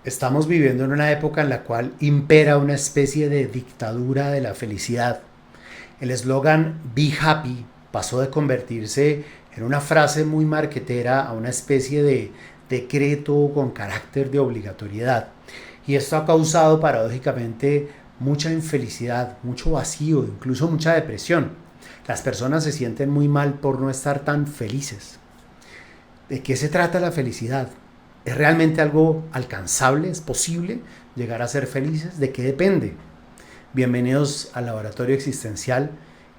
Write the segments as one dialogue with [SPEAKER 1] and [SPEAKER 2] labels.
[SPEAKER 1] Estamos viviendo en una época en la cual impera una especie de dictadura de la felicidad. El eslogan Be Happy pasó de convertirse en una frase muy marquetera a una especie de decreto con carácter de obligatoriedad. Y esto ha causado paradójicamente mucha infelicidad, mucho vacío, incluso mucha depresión. Las personas se sienten muy mal por no estar tan felices. ¿De qué se trata la felicidad? ¿Es realmente algo alcanzable? ¿Es posible llegar a ser felices? ¿De qué depende? Bienvenidos al Laboratorio Existencial.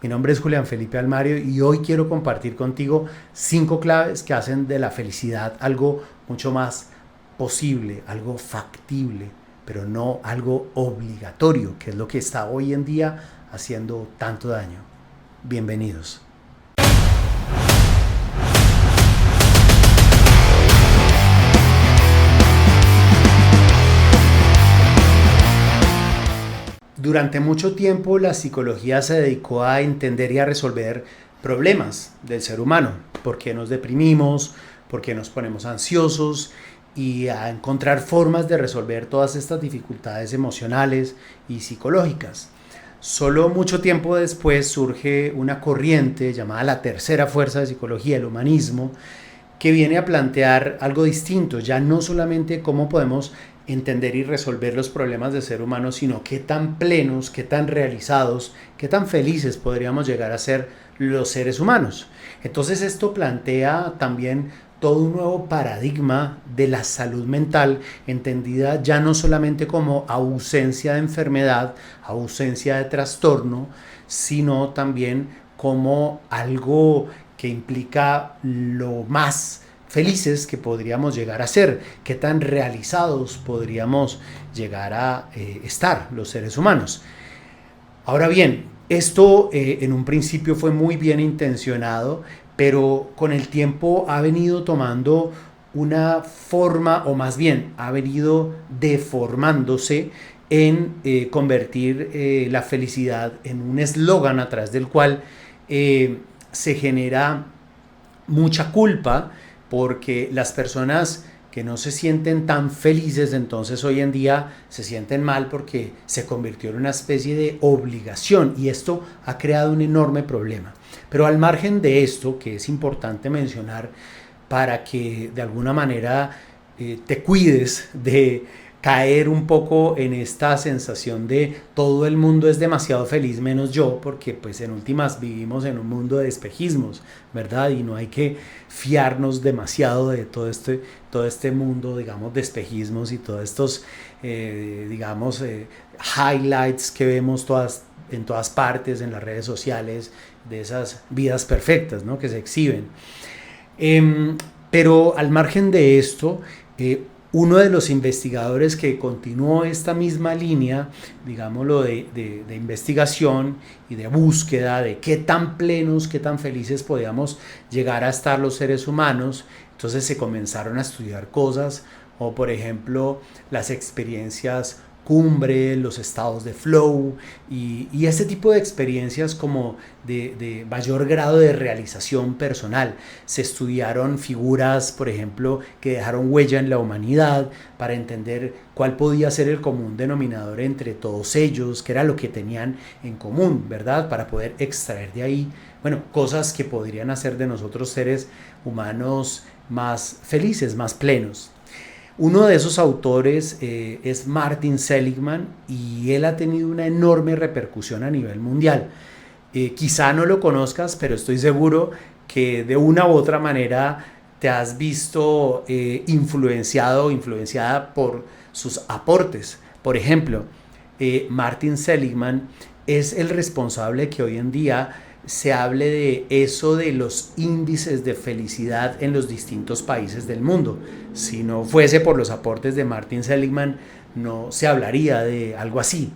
[SPEAKER 1] Mi nombre es Julián Felipe Almario y hoy quiero compartir contigo 5 claves que hacen de la felicidad algo mucho más posible, algo factible, pero no algo obligatorio, que es lo que está hoy en día haciendo tanto daño. Bienvenidos. Durante mucho tiempo la psicología se dedicó a entender y a resolver problemas del ser humano. ¿Por qué nos deprimimos? ¿Por qué nos ponemos ansiosos? Y a encontrar formas de resolver todas estas dificultades emocionales y psicológicas. Solo mucho tiempo después surge una corriente llamada la tercera fuerza de psicología, el humanismo, que viene a plantear algo distinto, ya no solamente cómo podemos entender y resolver los problemas del ser humano, sino qué tan plenos, qué tan realizados, qué tan felices podríamos llegar a ser los seres humanos. Entonces esto plantea también todo un nuevo paradigma de la salud mental, entendida ya no solamente como ausencia de enfermedad, ausencia de trastorno, sino también como algo que implica lo más felices que podríamos llegar a ser, qué tan realizados podríamos llegar a estar los seres humanos. Ahora bien, esto en un principio fue muy bien intencionado, pero con el tiempo ha venido tomando una forma, o más bien ha venido deformándose en convertir la felicidad en un eslogan a través del cual se genera mucha culpa, porque las personas que no se sienten tan felices entonces hoy en día se sienten mal porque se convirtió en una especie de obligación, y esto ha creado un enorme problema. Pero al margen de esto, que es importante mencionar para que de alguna manera te cuides de caer un poco en esta sensación de todo el mundo es demasiado feliz menos yo, porque pues en últimas vivimos en un mundo de espejismos, ¿verdad? Y no hay que fiarnos demasiado de todo este mundo, digamos, de espejismos y todos estos, highlights que vemos en todas partes, en las redes sociales, de esas vidas perfectas, ¿no?, que se exhiben. Pero al margen de esto, uno de los investigadores que continuó esta misma línea, digámoslo, de investigación y de búsqueda de qué tan plenos, qué tan felices podíamos llegar a estar los seres humanos, entonces se comenzaron a estudiar cosas, o por ejemplo las experiencias cumbre, los estados de flow y este tipo de experiencias como de mayor grado de realización personal. Se estudiaron figuras, por ejemplo, que dejaron huella en la humanidad para entender cuál podía ser el común denominador entre todos ellos, qué era lo que tenían en común, ¿verdad? Para poder extraer de ahí, bueno, cosas que podrían hacer de nosotros seres humanos más felices, más plenos. Uno de esos autores es Martin Seligman, y él ha tenido una enorme repercusión a nivel mundial. Quizá no lo conozcas, pero estoy seguro que de una u otra manera te has visto influenciado o influenciada por sus aportes. Por ejemplo, Martin Seligman es el responsable que hoy en día se hable de eso de los índices de felicidad en los distintos países del mundo. Si no fuese por los aportes de Martin Seligman, no se hablaría de algo así.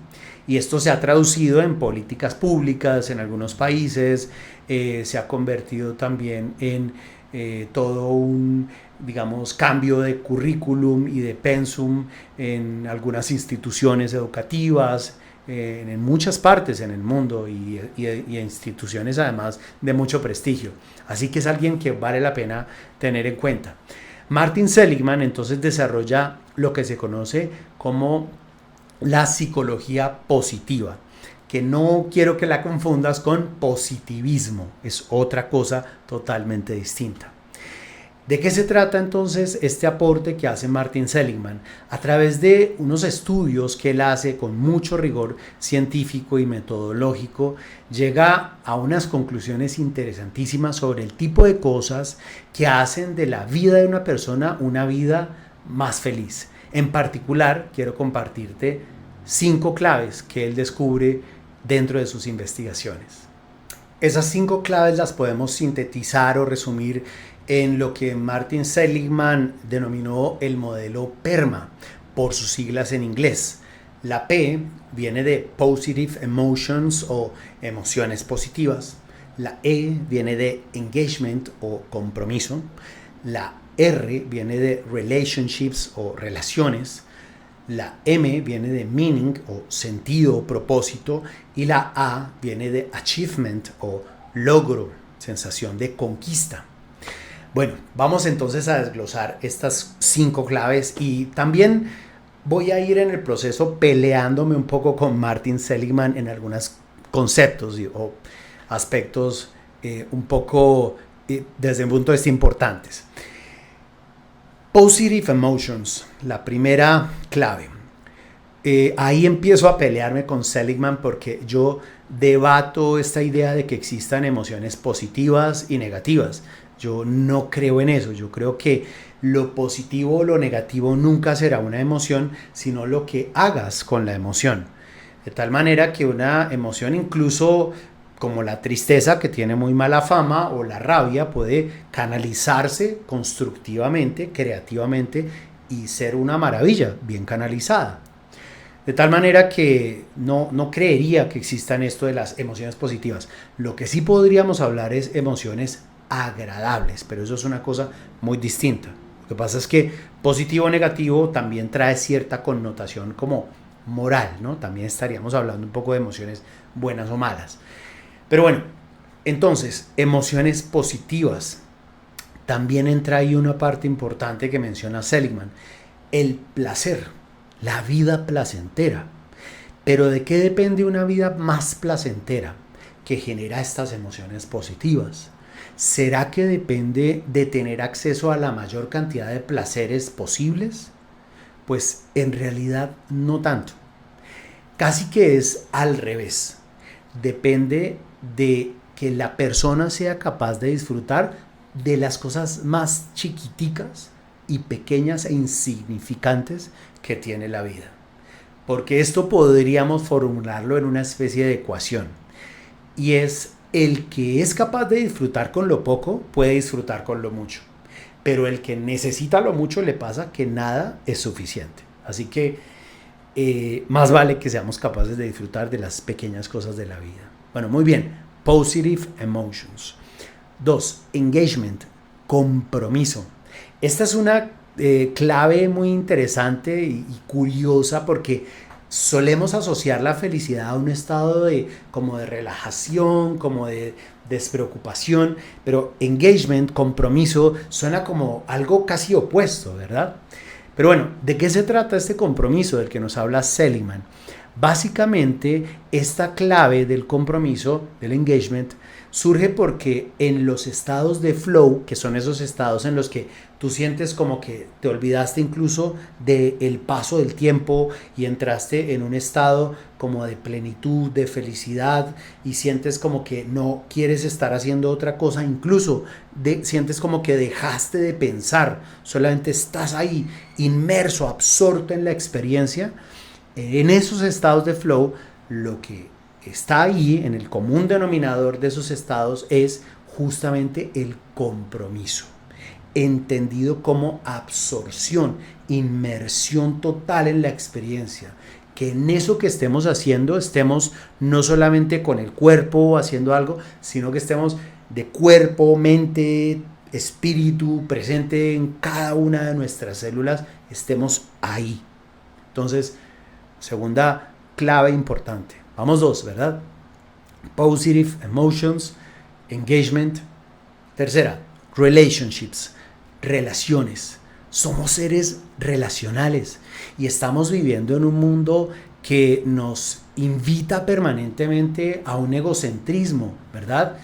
[SPEAKER 1] Y esto se ha traducido en políticas públicas en algunos países, se ha convertido también en todo un, digamos, cambio de currículum y de pensum en algunas instituciones educativas, en muchas partes en el mundo, y instituciones además de mucho prestigio. Así que es alguien que vale la pena tener en cuenta. Martin Seligman entonces desarrolla lo que se conoce como la psicología positiva, que no quiero que la confundas con positivismo, es otra cosa totalmente distinta. ¿De qué se trata entonces este aporte que hace Martin Seligman? A través de unos estudios que él hace con mucho rigor científico y metodológico, llega a unas conclusiones interesantísimas sobre el tipo de cosas que hacen de la vida de una persona una vida más feliz. En particular, quiero compartirte 5 claves que él descubre dentro de sus investigaciones. Esas 5 claves las podemos sintetizar o resumir en lo que Martin Seligman denominó el modelo PERMA, por sus siglas en inglés. La P viene de Positive Emotions o emociones positivas. La E viene de Engagement o compromiso. La R viene de Relationships o relaciones. La M viene de Meaning o sentido o propósito. Y la A viene de Achievement o logro, sensación de conquista. Bueno, vamos entonces a desglosar estas 5 claves y también voy a ir en el proceso peleándome un poco con Martin Seligman en algunos conceptos o aspectos un poco desde un punto de vista importantes. Positive Emotions, la primera clave. Ahí empiezo a pelearme con Seligman porque yo debato esta idea de que existan emociones positivas y negativas. Yo no creo en eso, yo creo que lo positivo o lo negativo nunca será una emoción, sino lo que hagas con la emoción. De tal manera que una emoción, incluso como la tristeza, que tiene muy mala fama, o la rabia, puede canalizarse constructivamente, creativamente y ser una maravilla, bien canalizada. De tal manera que no creería que existan esto de las emociones positivas. Lo que sí podríamos hablar es emociones agradables, pero eso es una cosa muy distinta. Lo que pasa es que positivo o negativo también trae cierta connotación como moral, ¿no? También estaríamos hablando un poco de emociones buenas o malas. Pero bueno, entonces, emociones positivas. También entra ahí una parte importante que menciona Seligman, el placer, la vida placentera. Pero ¿de qué depende una vida más placentera que genera estas emociones positivas? ¿Será que depende de tener acceso a la mayor cantidad de placeres posibles? Pues en realidad no tanto. Casi que es al revés. Depende de que la persona sea capaz de disfrutar de las cosas más chiquiticas y pequeñas e insignificantes que tiene la vida. Porque esto podríamos formularlo en una especie de ecuación. Y es: el que es capaz de disfrutar con lo poco puede disfrutar con lo mucho, pero el que necesita lo mucho le pasa que nada es suficiente. Así que más vale que seamos capaces de disfrutar de las pequeñas cosas de la vida. Bueno, muy bien. Positive Emotions. 2. Engagement, compromiso. Esta es una clave muy interesante y curiosa porque solemos asociar la felicidad a un estado como de relajación, como de despreocupación, pero engagement, compromiso, suena como algo casi opuesto, ¿verdad? Pero bueno, ¿de qué se trata este compromiso del que nos habla Seligman? Básicamente, esta clave del compromiso, del engagement, surge porque en los estados de flow, que son esos estados en los que tú sientes como que te olvidaste incluso del paso del tiempo y entraste en un estado como de plenitud, de felicidad, y sientes como que no quieres estar haciendo otra cosa, incluso sientes como que dejaste de pensar, solamente estás ahí inmerso, absorto en la experiencia. En esos estados de flow, lo que está ahí en el común denominador de esos estados es justamente el compromiso, entendido como absorción, inmersión total en la experiencia, que en eso que estemos haciendo estemos no solamente con el cuerpo haciendo algo, sino que estemos de cuerpo, mente, espíritu presente en cada una de nuestras células, estemos ahí. Entonces, segunda clave importante. Vamos 2, ¿verdad? Positive Emotions, Engagement. Tercera, Relationships, relaciones. Somos seres relacionales y estamos viviendo en un mundo que nos invita permanentemente a un egocentrismo, ¿verdad?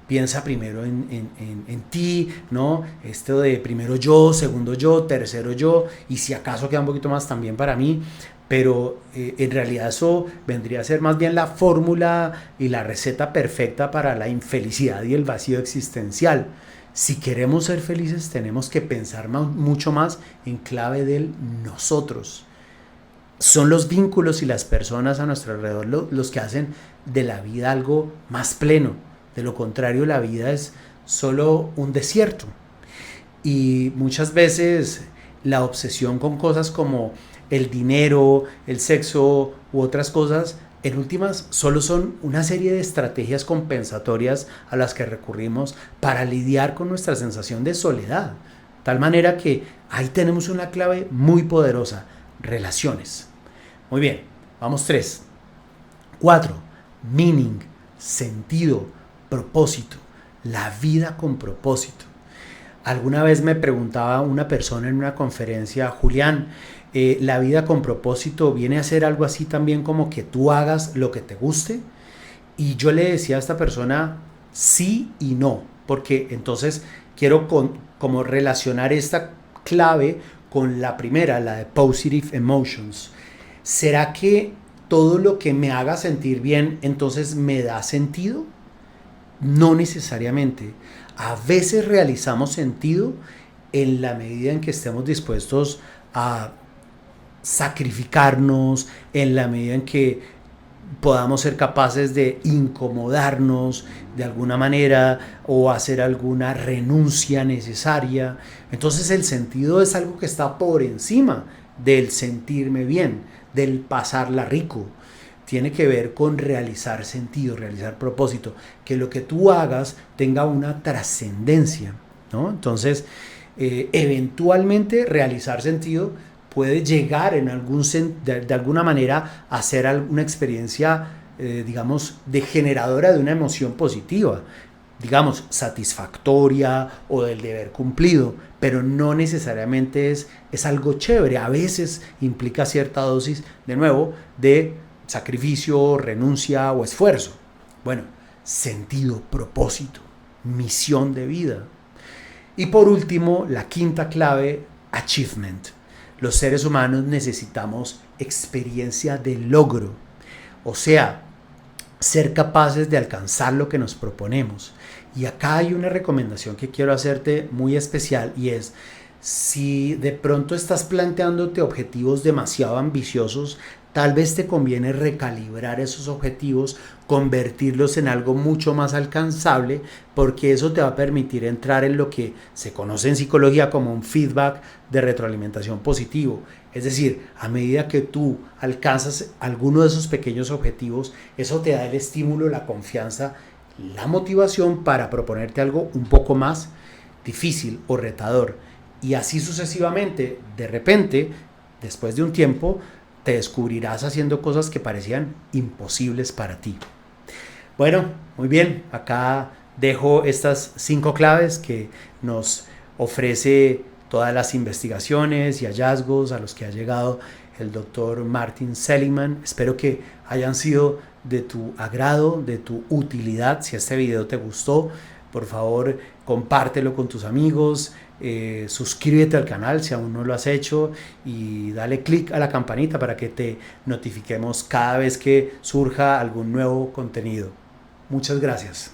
[SPEAKER 1] Piensa primero en ti, ¿no? Esto de primero yo, segundo yo, tercero yo, y si acaso queda un poquito más también para mí, pero en realidad eso vendría a ser más bien la fórmula y la receta perfecta para la infelicidad y el vacío existencial. Si queremos ser felices tenemos que pensar mucho más en clave del nosotros. Son los vínculos y las personas a nuestro alrededor los que hacen de la vida algo más pleno. De lo contrario, la vida es solo un desierto. Y muchas veces la obsesión con cosas como el dinero, el sexo u otras cosas, en últimas solo son una serie de estrategias compensatorias a las que recurrimos para lidiar con nuestra sensación de soledad. Tal manera que ahí tenemos una clave muy poderosa: relaciones. Muy bien, vamos 3. 4. Meaning, sentido, propósito. La vida con propósito. Alguna vez me preguntaba una persona en una conferencia: Julián, ¿la vida con propósito viene a ser algo así también como que tú hagas lo que te guste? Y yo le decía a esta persona sí y no, porque entonces quiero como relacionar esta clave con la primera, la de Positive Emotions. ¿Será que todo lo que me haga sentir bien entonces me da sentido? No necesariamente. A veces realizamos sentido en la medida en que estemos dispuestos a sacrificarnos, en la medida en que podamos ser capaces de incomodarnos de alguna manera o hacer alguna renuncia necesaria. Entonces el sentido es algo que está por encima del sentirme bien, del pasarla rico. Tiene que ver con realizar sentido, realizar propósito, que lo que tú hagas tenga una trascendencia, ¿no? Entonces, eventualmente realizar sentido puede llegar de alguna manera a ser una experiencia, digamos, degeneradora de una emoción positiva, digamos, satisfactoria o del deber cumplido, pero no necesariamente es algo chévere. A veces implica cierta dosis, de nuevo, de sacrificio, renuncia o esfuerzo. Bueno, sentido, propósito, misión de vida. Y por último, la quinta clave: achievement. Los seres humanos necesitamos experiencia de logro, o sea, ser capaces de alcanzar lo que nos proponemos. Y acá hay una recomendación que quiero hacerte muy especial, y es: si de pronto estás planteándote objetivos demasiado ambiciosos, tal vez te conviene recalibrar esos objetivos, convertirlos en algo mucho más alcanzable, porque eso te va a permitir entrar en lo que se conoce en psicología como un feedback de retroalimentación positivo. Es decir, a medida que tú alcanzas alguno de esos pequeños objetivos, eso te da el estímulo, la confianza, la motivación para proponerte algo un poco más difícil o retador. Y así sucesivamente. De repente, después de un tiempo, te descubrirás haciendo cosas que parecían imposibles para ti. Bueno, muy bien, acá dejo estas 5 claves que nos ofrece todas las investigaciones y hallazgos a los que ha llegado el doctor Martin Seligman. Espero que hayan sido de tu agrado, de tu utilidad. Si este video te gustó, por favor, compártelo con tus amigos, suscríbete al canal si aún no lo has hecho y dale click a la campanita para que te notifiquemos cada vez que surja algún nuevo contenido. Muchas gracias.